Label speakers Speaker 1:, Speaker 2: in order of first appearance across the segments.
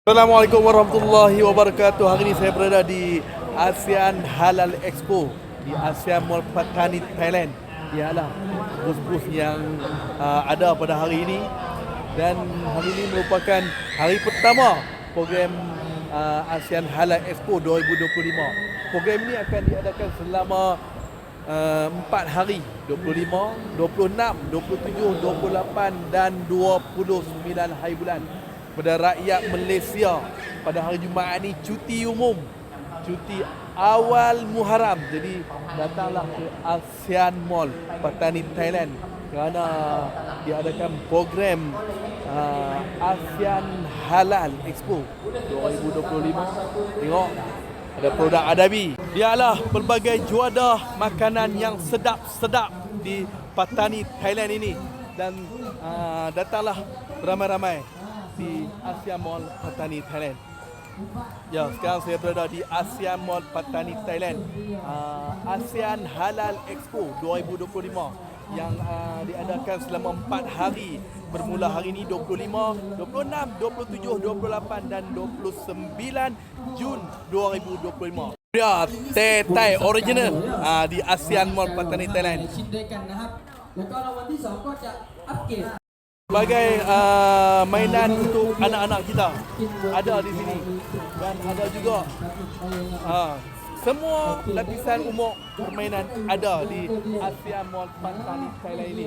Speaker 1: Assalamualaikum warahmatullahi wabarakatuh. Hari ini saya berada di ASEAN Halal Expo di ASEAN Mall Patani, Thailand. Ialah bus-bus yang ada pada hari ini, dan hari ini merupakan hari pertama program ASEAN Halal Expo 2025. Program ini akan diadakan selama 4 hari, 25, 26, 27, 28 dan 29 hari bulan. Pada rakyat Malaysia pada hari Jumaat ni cuti umum, cuti awal Muharram. Jadi datanglah ke ASEAN Mall Patani, Thailand, kerana diadakan program ASEAN Halal Expo 2025. Tengok, ada produk Adabi. Dialah pelbagai juadah makanan yang sedap-sedap di Patani, Thailand ini. Dan datanglah ramai-ramai di ASEAN Mall Patani, Thailand. Ya, sekarang saya berada di ASEAN Mall Patani, Thailand. ASEAN Halal Expo 2025 yang diadakan selama 4 hari, bermula hari ini 25, 26, 27, 28 dan 29 Jun 2025. Ya, teh Thai original di ASEAN Mall Patani, Thailand. Sebagai mainan untuk anak-anak kita ada di sini, dan ada juga semua lapisan umur permainan ada di ASEAN Mall Patani, Thailand ini.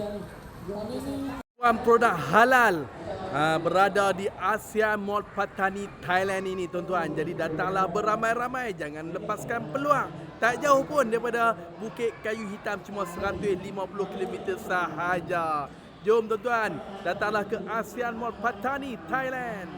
Speaker 1: Produk halal berada di ASEAN Mall Patani, Thailand ini, tuan-tuan. Jadi datanglah beramai-ramai, jangan lepaskan peluang. Tak jauh pun daripada Bukit Kayu Hitam, cuma 150 km sahaja. Jom tuan-tuan, datanglah ke ASEAN Mall Patani, Thailand.